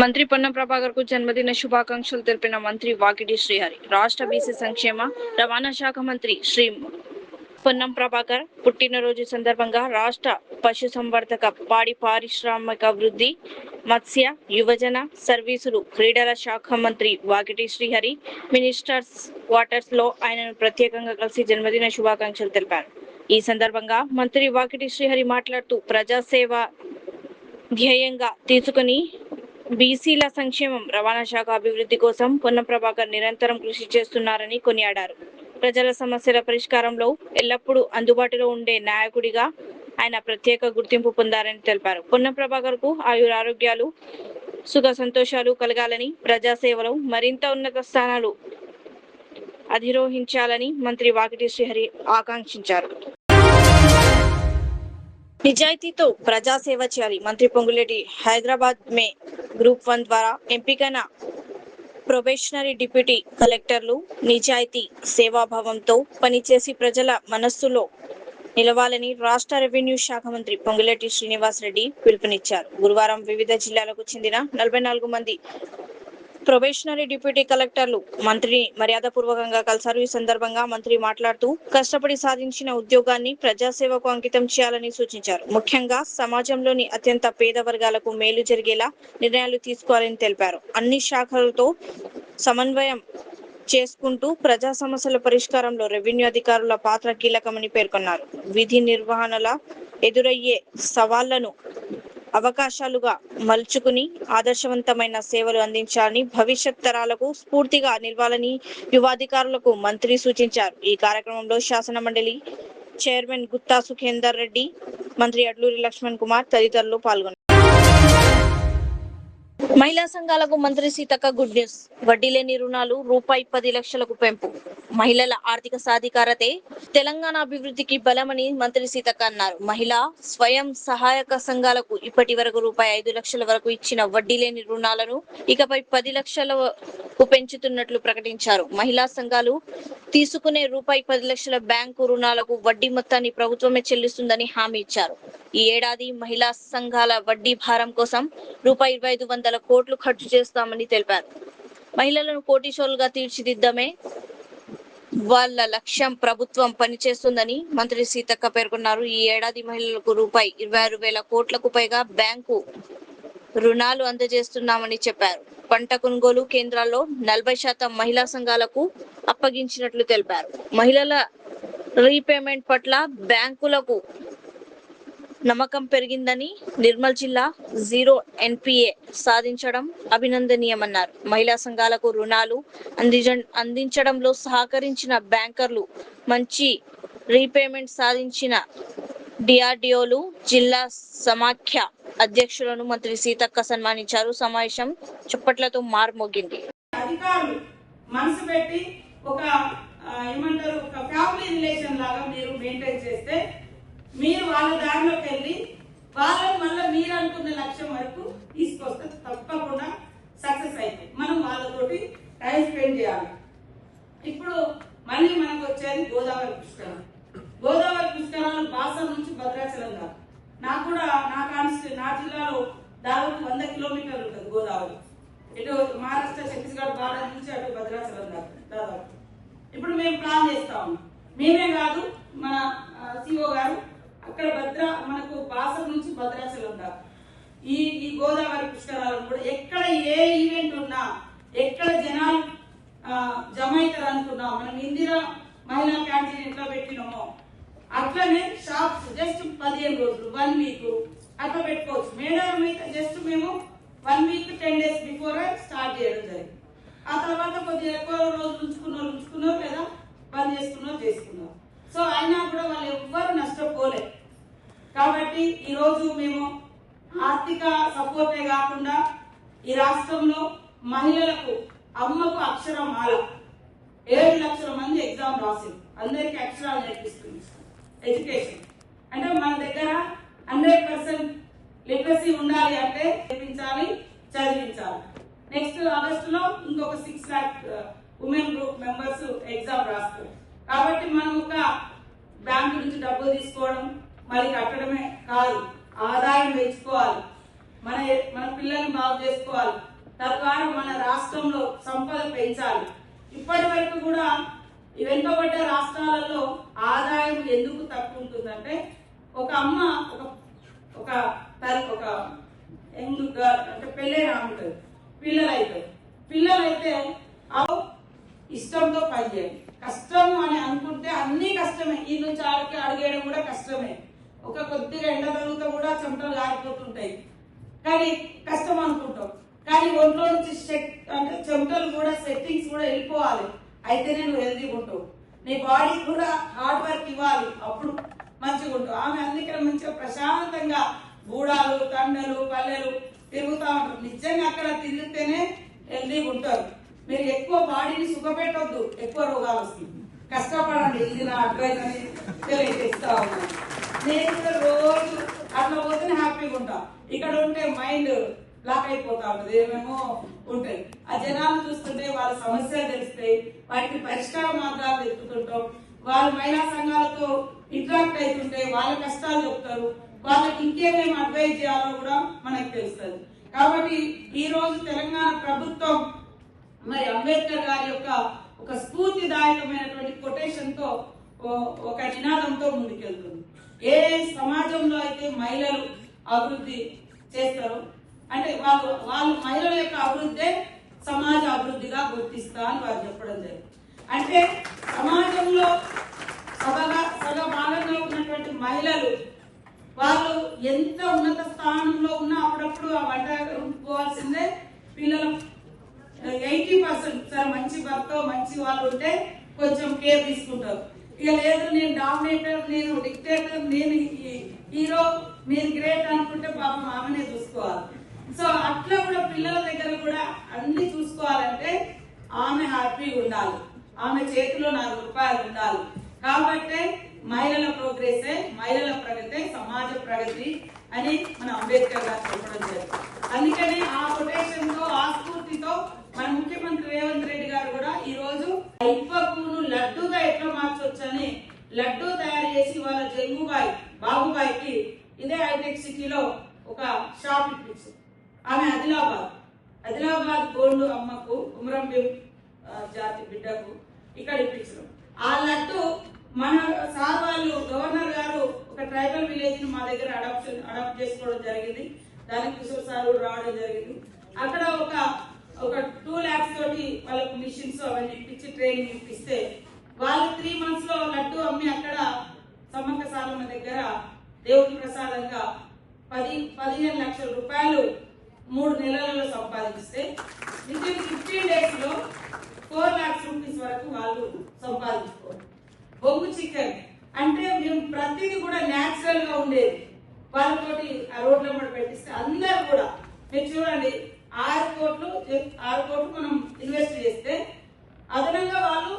మంత్రి పొన్నం ప్రభాకర్ కు జన్మదిన శుభాకాంక్షలు తెలిపిన మంత్రి వాకిటి శ్రీహరి. రాష్ట్ర బీసీ సంక్షేమ రవాణా శాఖ మంత్రి శ్రీ పొన్నం ప్రభాకర్ పుట్టినరోజు సందర్భంగా రాష్ట్ర పశుసంవర్ధక, పాడి పారిశ్రామికాభివృద్ధి, మత్స్య, యువజన సర్వీసులు, క్రీడల శాఖ మంత్రి వాకిటి శ్రీహరి మినిస్టర్స్ క్వార్టర్స్ లో ఆయనను ప్రత్యేకంగా కలిసి జన్మదిన శుభాకాంక్షలు తెలిపారు. ఈ సందర్భంగా మంత్రి వాకిటి శ్రీహరి మాట్లాడుతూ ప్రజాసేవ ధ్యేయంగా తీసుకుని బీసీల సంక్షేమం, రవాణా శాఖ అభివృద్ధి కోసం పొన్నం ప్రభాకర్ నిరంతరం కృషి చేస్తున్నారని కొనియాడారు. ప్రజల సమస్యల పరిష్కారంలో ఎల్లప్పుడూ అందుబాటులో ఉండే నాయకుడిగా ఆయన ప్రత్యేక గుర్తింపు పొందారని తెలిపారు. పొన్నం ప్రభాకర్ కు ఆయురారోగ్యాలు, సుఖ సంతోషాలు కలగాలని, ప్రజాసేవలో మరింత ఉన్నత స్థానాలు అధిరోహించాలని మంత్రి వాకిటి శ్రీహరి ఆకాంక్షించారు. నిజాయితీతో ప్రజాసేవ చేయాలి. మంత్రి పొంగులేటి హైదరాబాద్ మే గ్రూప్ 1 ద్వారా ఎంపికైన ప్రొబేషనరీ డిప్యూటీ కలెక్టర్లు నిజాయితీ, సేవాభావంతో పనిచేసి ప్రజల మనస్సులో నిలవాలని రాష్ట్ర రెవెన్యూ శాఖ మంత్రి పొంగులేటి శ్రీనివాస్ రెడ్డి పిలుపునిచ్చారు. గురువారం వివిధ జిల్లాలకు చెందిన 44 మంది ప్రొబేషనరీ డిప్యూటీ కలెక్టర్లు మంత్రిని మర్యాదపూర్వకంగా కలిశారు. ఈ సందర్భంగా మంత్రి మాట్లాడుతూ కష్టపడి సాధించిన ఉద్యోగాన్ని ప్రజాసేవకు అంకితం చేయాలని సూచించారు. ముఖ్యంగా సమాజంలోని అత్యంత పేద వర్గాలకు మేలు జరిగేలా నిర్ణయాలు తీసుకోవాలని తెలిపారు. అన్ని శాఖలతో సమన్వయం చేసుకుంటూ ప్రజా సమస్యల పరిష్కారంలో రెవెన్యూ అధికారుల పాత్ర కీలకమని పేర్కొన్నారు. విధి నిర్వహణల ఎదురయ్యే సవాళ్లను అవకాశాలుగా మలుచుకుని ఆదర్శవంతమైన సేవలు అందించాలని, భవిష్యత్ తరాలకు స్ఫూర్తిగా నిలవాలని యువాధికారులకు మంత్రి సూచించారు. ఈ కార్యక్రమంలో శాసన మండలి చైర్మన్ గుత్తా సుఖేందర్ రెడ్డి, మంత్రి అడ్లూరి లక్ష్మణ్ కుమార్ తదితరులు పాల్గొన్నారు. మహిళా సంఘాలకు మంత్రి సీతక్క గుడ్ న్యూస్. వడ్డీ లేని రుణాలు రూ10 లక్షలకు పెంపు. మహిళల ఆర్థిక సాధికారతే తెలంగాణ అభివృద్ధికి బలమని మంత్రి సీతక్క అన్నారు. మహిళా స్వయం సహాయక సంఘాలకు ఇప్పటి వరకు రూ5 లక్షల వరకు ఇచ్చిన వడ్డీ లేని రుణాలను ఇకపై 10 లక్షలకు పెంచుతున్నట్లు ప్రకటించారు. మహిళా సంఘాలు తీసుకునే రూ10 లక్షల బ్యాంకు రుణాలకు వడ్డీ మొత్తాన్ని ప్రభుత్వమే చెల్లిస్తుందని హామీ ఇచ్చారు. ఈ ఏడాది మహిళా సంఘాల వడ్డీ భారం కోసం రూ2500 కోట్లు ఖర్చు చేస్తామని తెలిపారు. మహిళలను కోటీశ్వరులుగా తీర్చిదిద్దమే వాళ్ళ లక్ష్యం. ప్రభుత్వం పనిచేస్తుందని మంత్రి సీతక్క పేర్కొన్నారు. ఈ ఏడాది మహిళలకు రూ26,000 కోట్లకు పైగా బ్యాంకు రుణాలు అందజేస్తున్నామని చెప్పారు. పంట కొనుగోలు కేంద్రాల్లో 40% మహిళా సంఘాలకు అప్పగించినట్లు తెలిపారు. మహిళల రీపేమెంట్ పట్ల బ్యాంకులకు నమ్మకం పెరిగిందని, నిర్మల్ జిల్లా 0 NPA సాధించడం అభినందనీయమన్నారు. మహిళా సంఘాలకు రుణాలు అందించడంలో సహకరించిన బ్యాంకర్లు, మంచి రీపేమెంట్ సాధించిన డిఆర్డిఓలు, జిల్లా సమాఖ్య అధ్యక్షులను మంత్రి సీతక్క సన్మానించారు. సమావేశం చప్పట్లతో మార్మోగింది. అధికారులు మనసు పెట్టి ఒక ఫ్యామిలీ రిలేషన్ లాగా మీరు మెయింటైన్ చేస్తే మీరు వాళ్ళ దారిలోకి వెళ్ళి వాళ్ళని మళ్ళీ మీరు అనుకున్న లక్ష్యం వరకు తీసుకొస్తే తప్పకుండా సక్సెస్ అవుతాయి. మనం వాళ్ళతోటి టైం స్పెండ్ చేయాలి. ఇప్పుడు మళ్ళీ మనకు వచ్చేది గోదావరి పుష్కరాలు. గోదావరి పుష్కరాలు బాసర నుంచి భద్రాచలం దాకా. నాకు కూడా నా జిల్లాలో దాదాపు 100 కిలోమీటర్లు ఉంటుంది గోదావరి. ఇటు మహారాష్ట్ర, ఛత్తీస్గఢ్ బార్డర్ నుంచి అటు భద్రాచలం దాకా దాదాపు. ఇప్పుడు మేము ప్లాన్ చేస్తాము. మేమే కాదు, మన సిఓ గారు అక్కడ మనకు బాసర నుంచి భద్రాచలం దాకా ఈ గోదావరి పుష్కరాలను కూడా ఎక్కడ ఏ ఈవెంట్ ఉన్నా, ఎక్కడ జనాలు జమ అవుతారు అనుకున్నా, మనం ఇందిరా మహిళా క్యాంటీన్ ఎట్లా పెట్టినామో అట్లనే షాప్స్ జస్ట్ 15 రోజులు, 1 వీక్ అట్లా పెట్టుకోవచ్చు. మేడారం అయితే జస్ట్ మేము 1 వీక్ 10 డేస్ బిఫోర్ స్టార్ట్ చేయడం జరిగింది. ఆ తర్వాత కొద్దిగా ఎక్కువ రోజులు ఉంచుకున్నారు లేదా బంద్ చేసుకున్నారు. సో అయినా కూడా వాళ్ళు ఎవ్వరు నష్టపోలేదు. కాబట్టి ఈరోజు మేము ఆర్థిక సపోర్టే కాకుండా ఈ రాష్ట్రంలో మహిళలకు, అమ్మకు అక్షరమాల 7 లక్షల మంది ఎగ్జామ్ రాసింది. అందరికీ అక్షరాలు నేర్పిస్తుంది. ఎడ్యుకేషన్ అంటే మన దగ్గర 100% లిటరసీ ఉండాలి అంటే నేర్పించాలి, చదివించాలి. నెక్స్ట్ ఆగస్టులో ఇంకొక 6 lakh women group members exam రాస్తారు. కాబట్టి మనం ఒక బ్యాంకు నుంచి డబ్బులు తీసుకోవడం మళ్ళీ కట్టడమే కాదు, ఆదాయం పెంచుకోవాలి. మన మన పిల్లల్ని బాగు చేసుకోవాలి, తద్వారా మన రాష్ట్రంలో సంపద పెంచాలి. ఇప్పటి వరకు కూడా ఈ వెనుకబడ్డ రాష్ట్రాలలో ఆదాయం ఎందుకు తక్కువ ఉంటుందంటే, ఒక అమ్మ ఒక ఒక యంగ్ గర్ల్ అంటే పెళ్ళైన ఉంటుంది, పిల్లలైతే ఇష్టంతో పనిచేయాలి. కష్టం అని అనుకుంటే అన్ని కష్టమే, ఈ నుంచి ఆడికి అడిగేయడం కూడా కష్టమే. ఒక కొద్దిగా ఎండ తగ్గుతా కూడా చెమటలు గారిపోతుంటాయి, కానీ కష్టం అనుకుంటాం. కానీ ఒంట్లో నుంచి అంటే చెమటలు కూడా సెట్టింగ్స్ కూడా వెళ్ళిపోవాలి, అయితేనే నువ్వు హెల్తీగా ఉంటావు. నీ బాడీ కూడా హార్డ్ వర్క్ ఇవ్వాలి, అప్పుడు మంచిగా ఉంటావు. ఆమె అందుకని మంచిగా ప్రశాంతంగా గూడాలు, తండలు, పల్లెలు తిరుగుతూ ఉంటారు. నిజంగా అక్కడ తిరిగితేనే హెల్తీగా ఉంటారు. మీరు ఎక్కువ బాడీని సుఖపెట్టొద్దు, ఎక్కువ రోగాలు వస్తుంది. కష్టపడండి, ఇది నా అడ్వైజ్ అని తెలియజేస్తా ఉన్నాను. నేను కూడా రోజు అట్లా పోతేనే హ్యాపీగా ఉంటా. ఇక్కడ ఉంటే మైండ్ బ్లాక్ అయిపోతా ఉంటుంది, ఏమేమో ఉంటాయి. ఆ జనాలు చూస్తుంటే వాళ్ళ సమస్యలు తెలుస్తాయి, వాటికి పరిష్కార మార్గాలు వెతుకుతుంటాం. వాళ్ళు మహిళా సంఘాలతో ఇంటరాక్ట్ అవుతుంటే వాళ్ళ కష్టాలు చెప్తారు, వాళ్ళకి ఇంకేమేమి అడ్వైజ్ చేయాలో కూడా మనకు తెలుస్తుంది. కాబట్టి ఈ రోజు తెలంగాణ ప్రభుత్వం మరి అంబేద్కర్ గారి యొక్క ఒక స్ఫూర్తిదాయకమైనటువంటి కొటేషన్ తో ఒక నినాదంతో ముందుకెళ్తుంది. ఏ సమాజంలో అయితే మహిళలు అభివృద్ధి చేస్తారో, అంటే వాళ్ళు మహిళల యొక్క అభివృద్ధి సమాజ అభివృద్ధిగా గుర్తిస్తా అని వారు చెప్పడం జరిగింది. అంటే సమాజంలో సగ భాగంగా ఉన్నటువంటి మహిళలు వాళ్ళు ఎంత ఉన్నత స్థానంలో ఉన్నా అప్పుడప్పుడు ఆ వంట పోవాల్సిందే. పిల్లలు 80% సార్ మంచి భర్త మంచి వాళ్ళు ఉంటే కొంచెం కేర్ తీసుకుంటారు. ఇక లేదు నేను డామినేటర్, నేను డిక్టేటర్, నేను హీరో, మీరు గ్రేట్ అనుకుంటే పాపం ఆమెనే చూసుకోవాలి. సో అట్లా కూడా పిల్లల దగ్గర కూడా అన్ని చూసుకోవాలంటే ఆమె హ్యాపీగా ఉండాలి, ఆమె చేతిలో 4 రూపాయలు ఉండాలి. కాబట్టి మహిళల ప్రోగ్రెసే, మహిళల ప్రగతే సమాజ ప్రగతి అని మన అంబేద్కర్ గారు చెప్పడం జరిగింది. అందుకని ఆ కొటేషన్ తో, ఆ స్ఫూర్తితో మన ముఖ్యమంత్రి రేవంత్ రెడ్డి గారు కూడా ఈ రోజు ఇప్పకును లడ్డూగా ఎట్లా మార్చొచ్చని లడ్డూ తయారు చేసి వాళ్ళ జంగుబాయి బాబుబాయికి ఇదే హైటెక్ సిటీలో ఒక షాప్ ఇప్పించారు. ఆమె ఆదిలాబాద్ గోండు అమ్మకు, ఉమరం జాతి బిడ్డకు ఇక్కడ ఇప్పించారు. ఆ లడ్డు మన సార్ వాళ్ళు గవర్నర్ గారు ఒక ట్రైబల్ విలేజ్ ని మా దగ్గర అడాప్ట్ చేసుకోవడం జరిగింది. దానికి కిషోర్ సార్ రావడం జరిగింది. అక్కడ ఒక 2 lakhs తోటి వాళ్ళకు మిషన్స్ అవన్నీ ఇప్పించి ట్రైనింగ్ ఇప్పిస్తే వాళ్ళు 3 months లో లడ్డు అమ్మి అక్కడ సమ్మక్క సారమ్మ దగ్గర దేవుడి ప్రసాదంగా 15 లక్షల రూపాయలు 3 నెలలలో సంపాదిస్తే వితిన్ 15 days లో 4 lakhs rupees వరకు వాళ్ళు సంపాదించుకోవాలి. బొంగు చికెన్ అంటే మేము ప్రతిదీ కూడా న్యాచురల్ గా ఉండేది. వాళ్ళతోటి ఆ రోడ్ల మీద పెట్టిస్తే అందరు కూడా మీరు చూడండి 6 కోట్లు మనం ఇన్వెస్ట్ చేస్తే అదనంగా వాళ్ళు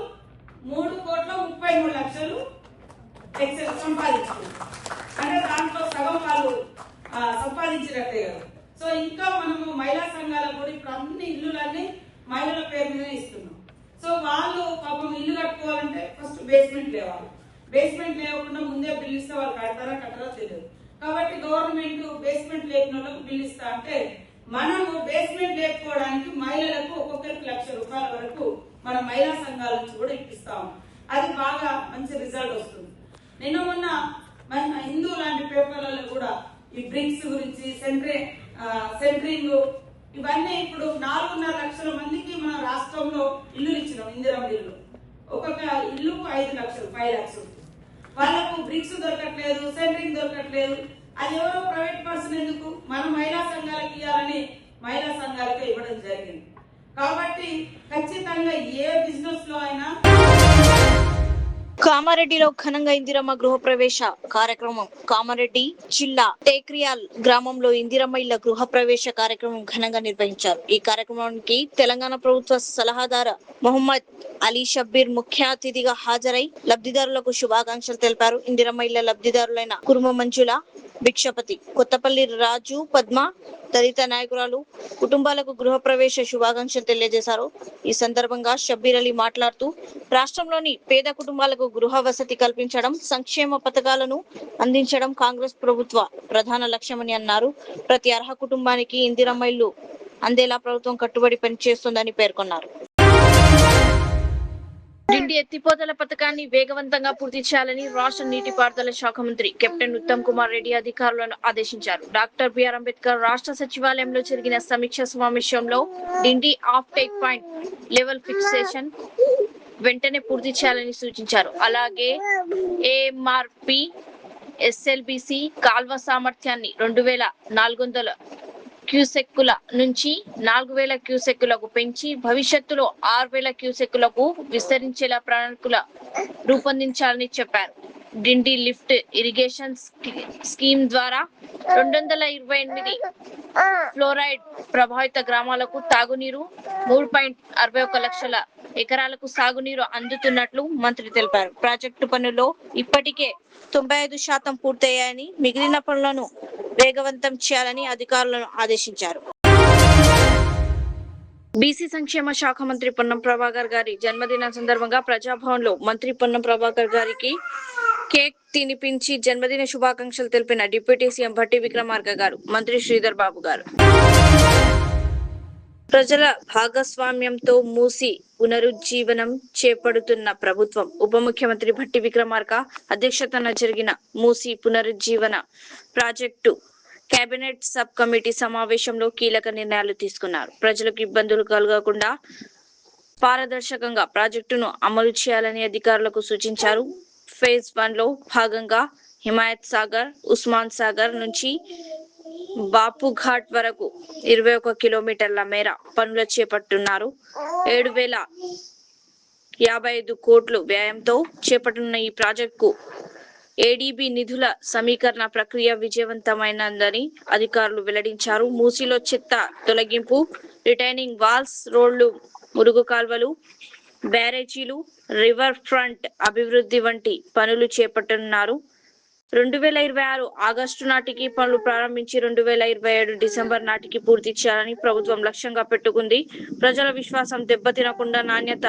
3,33,00,000 ఎక్సెల్ సంపాదించారు. అంటే దాంట్లో సగం వాళ్ళు సంపాదించినట్టే కదా. సో ఇంకా మనము మహిళా సంఘాలకు కూడా ఇప్పుడు అన్ని ఇల్లులన్నీ మహిళల పేరు మీద ఇస్తున్నాం. సో వాళ్ళు పాపం ఇల్లు కట్టుకోవాలంటే ఫస్ట్ బేస్మెంట్ లేవాలి. బేస్మెంట్ లేకుండా ముందే బిల్లు ఇస్తే వాళ్ళు కట్టరా తెలియదు. కాబట్టి గవర్నమెంట్ బేస్మెంట్ లేని వాళ్ళకు బిల్లు ఇస్తా అంటే మనము బేస్మెంట్ లేకపోవడానికి మహిళలకు ఒక్కొక్కరికి 1,00,000 రూపాయల వరకు మన మహిళా సంఘాల నుంచి కూడా ఇప్పిస్తాము. అది బాగా మంచి రిజల్ట్ వస్తుంది. నిన్న మొన్న మన హిందూ లాంటి పేపర్లలో కూడా ఈ బ్రిక్స్ గురించి సెంట్రింగ్ ఇవన్నీ ఇప్పుడు 4.5 లక్షల మందికి మన రాష్ట్రంలో ఇల్లు ఇచ్చినాం. ఇందిరమ్మ ఇల్లు ఒక్కొక్క ఇల్లుకు 5 లక్షలు 5 లక్షలు. వాళ్ళకు బ్రిక్స్ దొరకట్లేదు, సెంట్రింగ్ దొరకట్లేదు. అది ఎవరో ప్రైవేట్ పర్సన్ ఎందుకు మన మహిళా సంఘాలకు ఇవ్వాలని మహిళా సంఘాలకు ఇవ్వడం జరిగింది. కాబట్టి ఖచ్చితంగా ఏ బిజినెస్ లో అయినా. కామారెడ్డిలో ఘనంగా ఇందిరమ్మ గృహప్రవేశ కార్యక్రమం. కామారెడ్డి జిల్లా టేక్రియాల్ గ్రామంలో ఇందిరమ్మ ఇళ్ల గృహప్రవేశ కార్యక్రమం ఘనంగా నిర్వహించారు. ఈ కార్యక్రమానికి తెలంగాణ ప్రభుత్వ సలహాదారు మొహమ్మద్ అలీ షబ్బీర్ ముఖ్య అతిథిగా హాజరై లబ్ధిదారులకు శుభాకాంక్షలు తెలిపారు. ఇందిరమ్మ ఇళ్ల లబ్ధిదారులైన కురుమ మంజుల, భిక్షపతి, కొత్తపల్లి రాజు, పద్మ దళిత నాయకురాలు కుటుంబాలకు గృహప్రవేశ శుభాకాంక్షలు తెలియజేశారు. ఈ సందర్భంగా షబ్బీర్ అలీ మాట్లాడుతూ రాష్ట్రంలోని పేద కుటుంబాలకు గృహ వసతి కల్పించడం, సంక్షేమ పథకాలను అందించడం కాంగ్రెస్ ప్రభుత్వ ప్రధాన లక్ష్యమని అన్నారు. ప్రతి అర్హ కుటుంబానికి ఇందిరమ్మ ఇల్లు అందేలా ప్రభుత్వం కట్టుబడి పనిచేస్తుందని పేర్కొన్నారు. డిండి ఎత్తిపోతల పథకాన్ని వేగవంతంగా పూర్తి చేయాలని రాష్ట్ర నీటిపారుదల శాఖ మంత్రి కెప్టెన్ ఉత్తమ్ కుమార్ రెడ్డి అధికారులను ఆదేశించారు. డాక్టర్ బిఆర్ అంబేద్కర్ రాష్ట్ర సచివాలయంలో జరిగిన సమీక్ష సమావేశంలో Dindi off take point level fixation వెంటనే పూర్తి చేయాలని సూచించారు. అలాగే ఏఎంఆర్పి ఎస్ఎల్బిసి కాల్వ సామర్థ్యాన్ని 2400 క్యూసెక్కుల నుంచి 4000 క్యూసెక్కులకు పెంచి భవిష్యత్తులో 6000 క్యూసెక్కులకు విస్తరించేలా ప్రణాళికలు రూపొందించాలని చెప్పారు. డిండి లిఫ్ట్ ఇరిగేషన్ స్కీమ్ ద్వారా 228 ఫ్లోరైడ్ ప్రభావిత గ్రామాలకు తాగునీరు, 3.61 లక్షల ఎకరాలకు సాగునీరు అందుతున్నట్లు మంత్రి తెలిపారు. ప్రాజెక్టు పనుల్లో ఇప్పటికే 95% పూర్తయ్యాయని, మిగిలిన పనులను వేగవంతం చేయాలని అధికారులను ఆదేశించారు. బీసీ సంక్షేమ శాఖ మంత్రి పొన్నం ప్రభాకర్ గారి జన్మదినం సందర్భంగా ప్రజాభవన్ లో మంత్రి పొన్నం ప్రభాకర్ గారికి కేక్ తినిపించి జన్మదిన శుభాకాంక్షలు తెలిపిన డిప్యూటీ సీఎం భట్టి విక్రమార్క గారు, మంత్రి శ్రీధర్ బాబు గారు. ప్రజల భాగస్వామ్యంతో మూసి పునరుజ్జీవనం చేపడుతున్న ప్రభుత్వం. ఉప ముఖ్యమంత్రి భట్టి విక్రమార్క అధ్యక్షతన జరిగిన మూసి పునరుజ్జీవన ప్రాజెక్టు కేబినెట్ సబ్ కమిటీ సమావేశంలో కీలక నిర్ణయాలు తీసుకున్నారు. ప్రజలకు ఇబ్బందులు కలగకుండా పారదర్శకంగా ప్రాజెక్టును అమలు చేయాలని అధికారులకు సూచించారు. ఫేజ్ 1 లో భాగంగా హిమాయత్ సాగర్, ఉస్మాన్ సాగర్ నుంచి బాపుఘాట్ వరకు 21 కిలోమీటర్ల మేర పనులు చేపట్టున్నారు. 7055 కోట్లు వ్యయంతో చేపట్టనున్న ఈ ప్రాజెక్టుకు ఏడీబీ నిధుల సమీకరణ ప్రక్రియ విజయవంతమైనదని అధికారులు వెల్లడించారు. మూసీలో చెత్త తొలగింపు, రిటైనింగ్ వాల్స్, రోడ్లు, మురుగు కాల్వలు, బ్యారేజీలు, రివర్ ఫ్రంట్ అభివృద్ధి వంటి పనులు చేపట్టనున్నారు. 2026 ఆగస్టు నాటికి పనులు ప్రారంభించి 2027 డిసెంబర్ నాటికి పూర్తి చేయాలని ప్రభుత్వం లక్ష్యంగా పెట్టుకుంది. ప్రజల విశ్వాసం దెబ్బతినకుండా నాణ్యత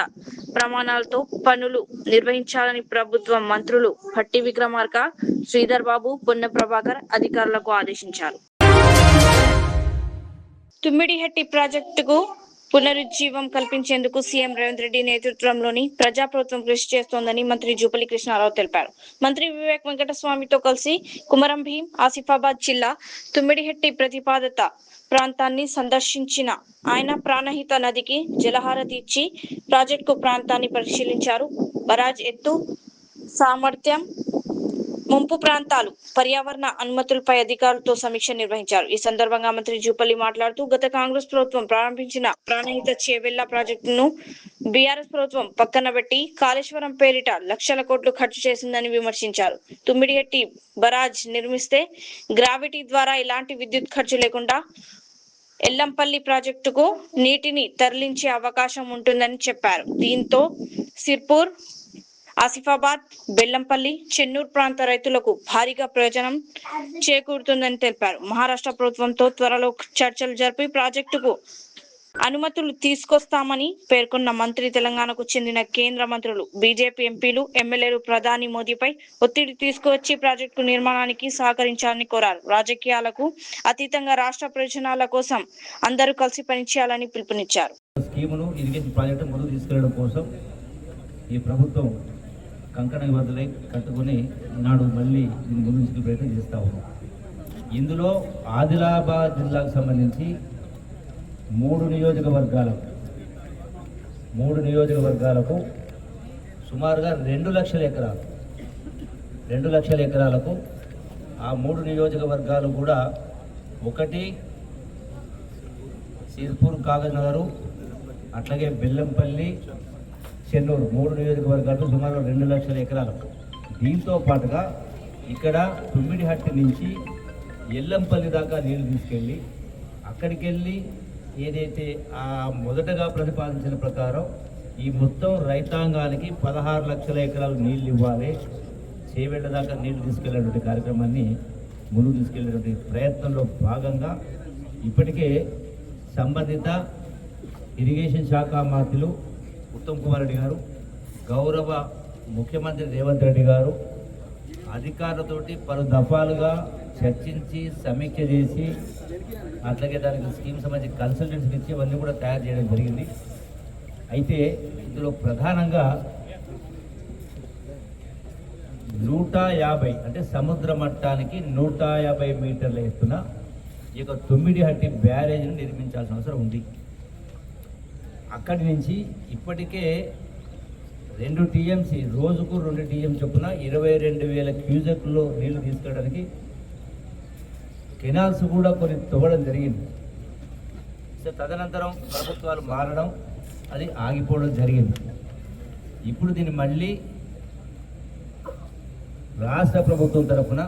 ప్రమాణాలతో పనులు నిర్వహించాలని ప్రభుత్వం మంత్రులు భట్టి విక్రమార్క, శ్రీధర్ బాబు, పొన్నం ప్రభాకర్ అధికారులకు ఆదేశించారు. తుమ్మిడిహెట్టి ప్రాజెక్టుకు పునరుజ్జీవం కల్పించేందుకు సీఎం రేవంత్ రెడ్డి నేతృత్వంలోని ప్రజాప్రభుత్వం కృషి చేస్తోందని మంత్రి జూపల్లి కృష్ణారావు తెలిపారు. మంత్రి వివేక్ వెంకటస్వామితో కలిసి కుమరం భీం, ఆసిఫాబాద్ జిల్లా తుమ్మిడిహెట్టి ప్రతిపాదిత ప్రాంతాన్ని సందర్శించిన ఆయన ప్రాణహిత నదికి జలహారతి ఇచ్చి ప్రాజెక్టు ప్రాంతాన్ని పరిశీలించారు. బరాజ్ ఎత్తు సామర్థ్యం, ముంపు ప్రాంతాలు, పర్యావరణ అనుమతులపై అధికారులతో సమీక్ష నిర్వహించారు. ఈ సందర్భంగా మంత్రి జూపల్లి మాట్లాడుతూ గత కాంగ్రెస్ ప్రభుత్వం ప్రారంభించిన ప్రాణహిత చేవెళ్ల ప్రాజెక్టును బీఆర్ఎస్ ప్రభుత్వం పక్కన పెట్టి కాళేశ్వరం పేరిట లక్షల కోట్లు ఖర్చు చేసిందని విమర్శించారు. తుమ్మిడిహెట్టి బరాజ్ నిర్మిస్తే గ్రావిటీ ద్వారా ఎలాంటి విద్యుత్ ఖర్చు లేకుండా ఎల్లంపల్లి ప్రాజెక్టుకు నీటిని తరలించే అవకాశం ఉంటుందని చెప్పారు. దీంతో సిర్పూర్, ఆసిఫాబాద్, బెల్లంపల్లి, చెన్నూరు ప్రాంత రైతులకు భారీగా ప్రయోజనం చేకూరుతుందని తెలిపారు. మహారాష్ట్ర ప్రభుత్వంతో త్వరలో చర్చలు జరిపి ప్రాజెక్టుకు అనుమతులు తీసుకొస్తామని పేర్కొన్న మంత్రి తెలంగాణకు చెందిన కేంద్ర మంత్రులు, బీజేపీ ఎంపీలు, ఎమ్మెల్యేలు ప్రధాని మోదీపై ఒత్తిడి తీసుకువచ్చి ప్రాజెక్టు నిర్మాణానికి సహకరించాలని కోరారు. రాజకీయాలకు అతీతంగా రాష్ట్ర ప్రయోజనాల కోసం అందరూ కలిసి పనిచేయాలని పిలుపునిచ్చారు. ఈ ప్రభుత్వం కంకణ బదులై కట్టుకుని నాడు మళ్ళీ దీని ముందు ప్రయత్నం చేస్తూ ఉన్నాం. ఇందులో ఆదిలాబాద్ జిల్లాకు సంబంధించి 3 నియోజకవర్గాలకు సుమారుగా 2 లక్షల ఎకరాలకు ఆ 3 నియోజకవర్గాలు కూడా, ఒకటి సిర్పూర్, కాగజ్నగర్, అట్లాగే బెల్లంపల్లి, చెన్నూరు 3 నియోజకవర్గాలు సుమారు 2 లక్షల ఎకరాలకు. దీంతో పాటుగా ఇక్కడ తుమ్మిడిహట్టి నుంచి ఎల్లంపల్లి దాకా నీళ్లు తీసుకెళ్ళి అక్కడికి వెళ్ళి ఏదైతే ఆ మొదటగా ప్రతిపాదించిన ప్రకారం ఈ మొత్తం రైతాంగానికి 16 లక్షల ఎకరాలు నీళ్లు ఇవ్వాలి, చేవెళ్ళ దాకా నీళ్లు తీసుకెళ్ళేటువంటి కార్యక్రమాన్ని ముందుకు తీసుకెళ్లేటువంటి ప్రయత్నంలో భాగంగా ఇప్పటికే సంబంధిత ఇరిగేషన్ శాఖ మంత్రులు ఉత్తమ్ కుమార్ రెడ్డి గారు, గౌరవ ముఖ్యమంత్రి రేవంత్ రెడ్డి గారు అధికారులతోటి పలు దఫాలుగా చర్చించి సమీక్ష చేసి అట్లాగే దానికి స్కీమ్ సంబంధించి కన్సల్టెన్సీ ఇచ్చి అవన్నీ కూడా తయారు చేయడం జరిగింది. అయితే ఇందులో ప్రధానంగా 150 అంటే సముద్ర మట్టానికి 150 మీటర్ల ఎత్తున ఈ యొక్క తుమ్మిడిహట్టి బ్యారేజ్ను నిర్మించాల్సిన అవసరం ఉంది. అక్కడి నుంచి ఇప్పటికే 2 టీఎంసీ రోజుకు 2 టీఎం చొప్పున 22,000 క్యూసెక్లో నీళ్లు తీసుకోవడానికి కెనాల్స్ కూడా కొన్ని తవ్వడం జరిగింది. సో తదనంతరం ప్రభుత్వాలు మారడం, అది ఆగిపోవడం జరిగింది. ఇప్పుడు దీన్ని మళ్ళీ రాష్ట్ర ప్రభుత్వం తరఫున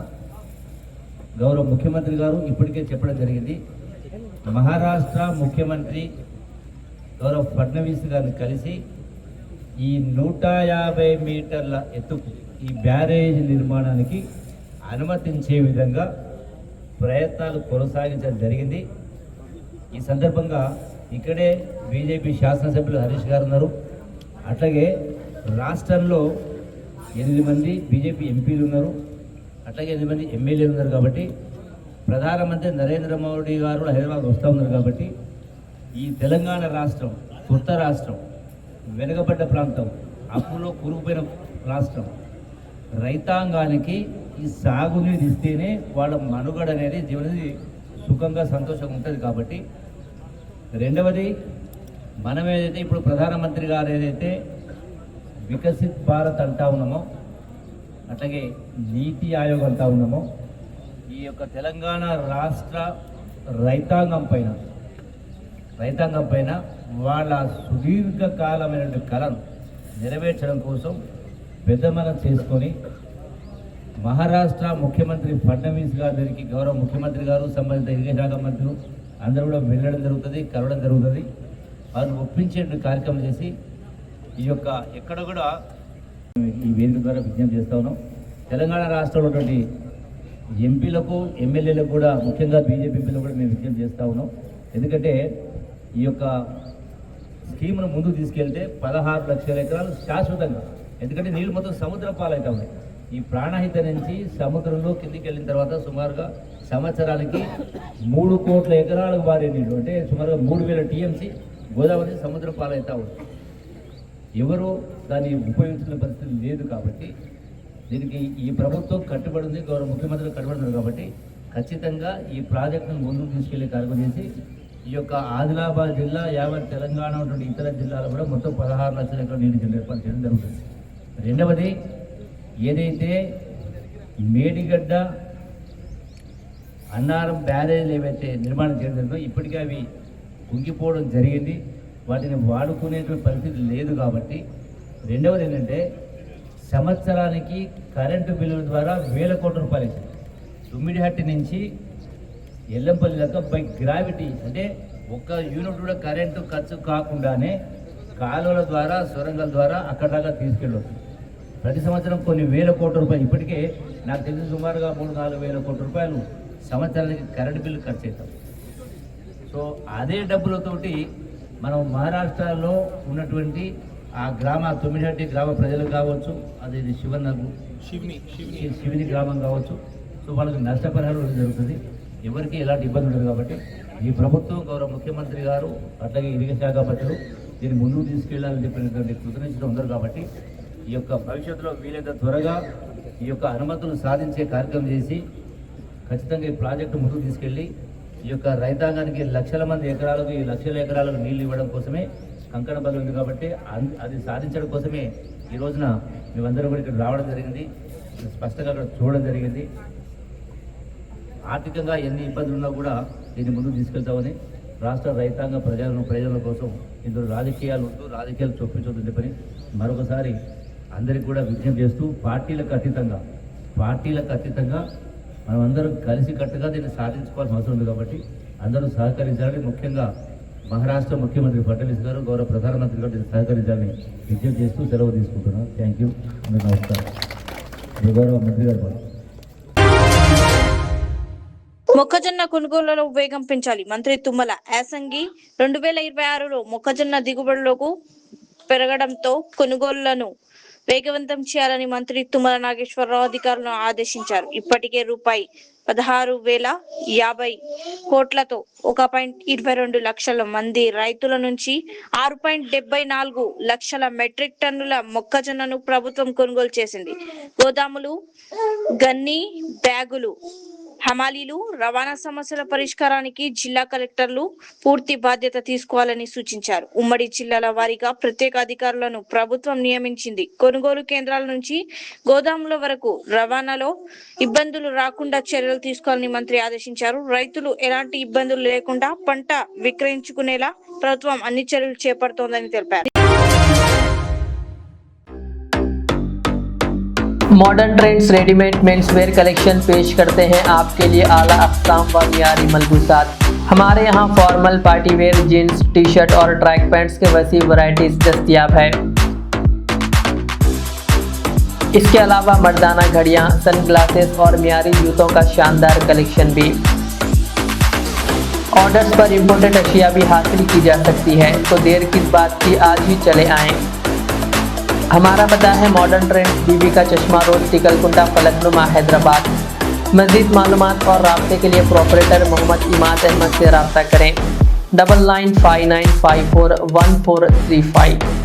గౌరవ ముఖ్యమంత్రి గారు ఇప్పటికే చెప్పడం జరిగింది. మహారాష్ట్ర ముఖ్యమంత్రి గౌరవ ఫడ్నవీస్ గారిని కలిసి ఈ 150 మీటర్ల ఎత్తుకు ఈ బ్యారేజ్ నిర్మాణానికి అనుమతించే విధంగా ప్రయత్నాలు కొనసాగించడం జరిగింది. ఈ సందర్భంగా ఇక్కడే బీజేపీ శాసనసభ్యులు హరీష్ గారు ఉన్నారు. అట్లాగే రాష్ట్రంలో 8 మంది బీజేపీ ఎంపీలు ఉన్నారు, అట్లాగే 8 మంది ఎమ్మెల్యేలు ఉన్నారు. కాబట్టి ప్రధానమంత్రి నరేంద్ర మోడీ గారు హైదరాబాద్ వస్తూ ఉన్నారు. కాబట్టి ఈ తెలంగాణ రాష్ట్రం కొత్త రాష్ట్రం, వెనుకబడ్డ ప్రాంతం, అప్పులో కూరుకుపోయిన రాష్ట్రం, రైతాంగానికి ఈ సాగునీరు ఇస్తేనే వాళ్ళ మనుగడ అనేది జీవనది సుఖంగా సంతోషంగా ఉంటుంది. కాబట్టి రెండవది, మనం ఏదైతే ఇప్పుడు ప్రధానమంత్రి గారు ఏదైతే వికసిత్ భారత్ అంటా ఉన్నామో, అట్లాగే నీతి ఆయోగ్ అంటా ఉన్నామో, ఈ యొక్క తెలంగాణ రాష్ట్ర రైతాంగం పైన వాళ్ళ సుదీర్ఘకాలమైనటువంటి కళను నెరవేర్చడం కోసం పెద్ద మనం చేసుకొని మహారాష్ట్ర ముఖ్యమంత్రి ఫడ్నవీస్ గారి దగ్గరికి గౌరవ ముఖ్యమంత్రి గారు, సంబంధిత ఇరిగేషన్ శాఖ మంత్రులు అందరూ కూడా వెళ్ళడం జరుగుతుంది, కలవడం జరుగుతుంది. వారిని ఒప్పించే కార్యక్రమం చేసి ఈ యొక్క ఎక్కడ కూడా ఈ వేదిక ద్వారా విజ్ఞప్తి చేస్తా ఉన్నాం. తెలంగాణ రాష్ట్రంలో ఉన్నటువంటి ఎంపీలకు, ఎమ్మెల్యేలకు కూడా, ముఖ్యంగా బీజేపీ ఎంపీలకు కూడా మేము విజ్ఞప్తి చేస్తూ ఉన్నాం. ఎందుకంటే ఈ యొక్క స్కీమ్ను ముందుకు తీసుకెళ్తే 16 లక్షల ఎకరాలు శాశ్వతంగా, ఎందుకంటే నీళ్ళు మొత్తం సముద్ర పాలవుతా ఉన్నాయి. ఈ ప్రాణహిత నుంచి సముద్రంలో కిందికి వెళ్ళిన తర్వాత సుమారుగా సంవత్సరానికి 3 కోట్ల ఎకరాలకు వారే నీళ్ళు, అంటే సుమారుగా 3000 టీఎంసీ గోదావరి సముద్ర పాలవుతా ఉంది. ఎవరు దాన్ని ఉపయోగించిన పరిస్థితి లేదు. కాబట్టి దీనికి ఈ ప్రభుత్వం కట్టుబడి ఉంది, గౌరవ ముఖ్యమంత్రి కట్టుబడి ఉన్నారు. కాబట్టి ఖచ్చితంగా ఈ ప్రాజెక్టును ముందుకు తీసుకెళ్లే కార్యక్రమం చేసి ఈ యొక్క ఆదిలాబాద్ జిల్లా, యావత్ తెలంగాణ ఉన్నటువంటి ఇతర జిల్లాలో కూడా మొత్తం 16 లక్షల ఎకరాల నీటి ఏర్పాటు చేయడం జరుగుతుంది. రెండవది, ఏదైతే మేడిగడ్డ, అన్నారం బ్యారేజ్లు ఏవైతే నిర్మాణం చేయడం జరిగిందో ఇప్పటికే అవి కుంగిపోవడం జరిగింది. వాటిని వాడుకునేటువంటి పరిస్థితి లేదు. కాబట్టి రెండవది ఏంటంటే, సంవత్సరానికి కరెంటు బిల్లుల ద్వారా 1000 కోట్ల రూపాయలు తుమ్మిడిహట్టి నుంచి ఎల్లంపల్లి దాకా బై గ్రావిటీ, అంటే ఒక్క యూనిట్ కూడా కరెంటు ఖర్చు కాకుండానే కాలువల ద్వారా, సొరంగాల ద్వారా అక్కడ దాకా తీసుకెళ్ళవచ్చు. ప్రతి సంవత్సరం కొన్ని 1000 కోట్ల రూపాయలు, ఇప్పటికే నాకు తెలిసి సుమారుగా 3-4 వేల కోట్ల రూపాయలు సంవత్సరానికి కరెంటు బిల్లు ఖర్చు అవుతాం. సో అదే డబ్బులతోటి మనం మహారాష్ట్రలో ఉన్నటువంటి ఆ గ్రామ తుమ్మిడిహట్టి గ్రామ ప్రజలకు కావచ్చు, అది శివిని గ్రామం కావచ్చు, సో వాళ్ళకి నష్టపరిహారం జరుగుతుంది, ఎవరికి ఎలాంటి ఇబ్బంది ఉండదు. కాబట్టి ఈ ప్రభుత్వం, గౌరవ ముఖ్యమంత్రి గారు, అట్లాగే ఇరిగేషన్ శాఖ మంత్రులు దీన్ని ముందుకు తీసుకెళ్లాలని చెప్పినటువంటి కృతజ్ఞతలు ఉన్నారు. కాబట్టి ఈ యొక్క భవిష్యత్తులో వీలైనంత త్వరగా ఈ యొక్క అనుమతులు సాధించే కార్యక్రమం చేసి ఖచ్చితంగా ఈ ప్రాజెక్టు ముందుకు తీసుకెళ్ళి ఈ యొక్క రైతాంగానికి లక్షల మంది ఎకరాలకు, ఈ లక్షల ఎకరాలకు నీళ్లు ఇవ్వడం కోసమే కంకణ బలం ఉంది. కాబట్టి అది సాధించడం కోసమే ఈ రోజున మేమందరం కూడా ఇక్కడ రావడం జరిగింది, స్పష్టంగా అక్కడ చూడడం జరిగింది. ఆర్థికంగా ఎన్ని ఇబ్బందులు ఉన్నా కూడా దీన్ని ముందుకు తీసుకెళ్తామని రాష్ట్ర రైతాంగ ప్రజల కోసం ఇందులో రాజకీయాలు వద్దు, రాజకీయాలు చొప్పించొద్దని చెప్పని మరొకసారి అందరికీ కూడా విజ్ఞప్తి చేస్తూ, పార్టీలకు అతీతంగా మనం అందరం కలిసికట్టుగా దీన్ని సాధించుకోవాల్సిన అవసరం ఉంది. కాబట్టి అందరూ సహకరించాలని, ముఖ్యంగా మహారాష్ట్ర ముఖ్యమంత్రి ఫడ్నవీస్ గారు, గౌరవ ప్రధానమంత్రి గారు దీన్ని సహకరించాలని విజ్ఞప్తి చేస్తూ సెలవు తీసుకుంటున్నాను. Thank you. నమస్కారం. గౌరవ మంత్రి గారు. మొక్కజొన్న కొనుగోలులో వేగం పెంచాలి. మంత్రి తుమ్మల యాసంగి 2026లో మొక్కజొన్న దిగుబడులకు పెరగడంతో కొనుగోళ్లను వేగవంతం చేయాలని మంత్రి తుమ్మల నాగేశ్వరరావు అధికారులను ఆదేశించారు. ఇప్పటికే రూపాయి 16,050 కోట్లతో 1.22 లక్షల మంది రైతుల నుంచి 6.74 లక్షల మెట్రిక్ టన్నుల మొక్కజొన్నను ప్రభుత్వం కొనుగోలు చేసింది. గోదాములు, గన్ని బ్యాగులు, హమాలీలు, రవాణా సమస్యల పరిష్కారానికి జిల్లా కలెక్టర్లు పూర్తి బాధ్యత తీసుకోవాలని సూచించారు. ఉమ్మడి జిల్లాల వారీగా ప్రత్యేక అధికారులను ప్రభుత్వం నియమించింది. కొనుగోలు కేంద్రాల నుంచి గోదాముల వరకు రవాణాలో ఇబ్బందులు రాకుండా చర్యలు తీసుకోవాలని మంత్రి ఆదేశించారు. రైతులు ఎలాంటి ఇబ్బందులు లేకుండా పంట విక్రయించుకునేలా ప్రభుత్వం అన్ని చర్యలు చేపడుతోందని తెలిపారు. Modern trends readymade men's wear collection पेश करते हैं आपके लिए आला अक़साम व मियारी मलबूसात। हमारे यहाँ formal party wear jeans T shirt और ट्रैक पैंट्स के वसी वैरायटीज दस्तयाब है। इसके अलावा मर्दाना घड़ियाँ, सनग्लासेस और मियारी जूतों का शानदार कलेक्शन भी। ऑर्डर्स पर इम्पोर्टेड अशिया भी हासिल की जा सकती है, तो देर किस बात की, आज ही चले आएँ। हमारा पता है मॉडर्न ट्रेंड्स, बीबी का चश्मा रोड, टिकलकुंटा, फलकनुमा, हैदराबाद। मज़ीद मालूमात और राब्ते के लिए प्रोपरेटर मोहम्मद इमाद अहमद से रब्ता करें। 9959541435।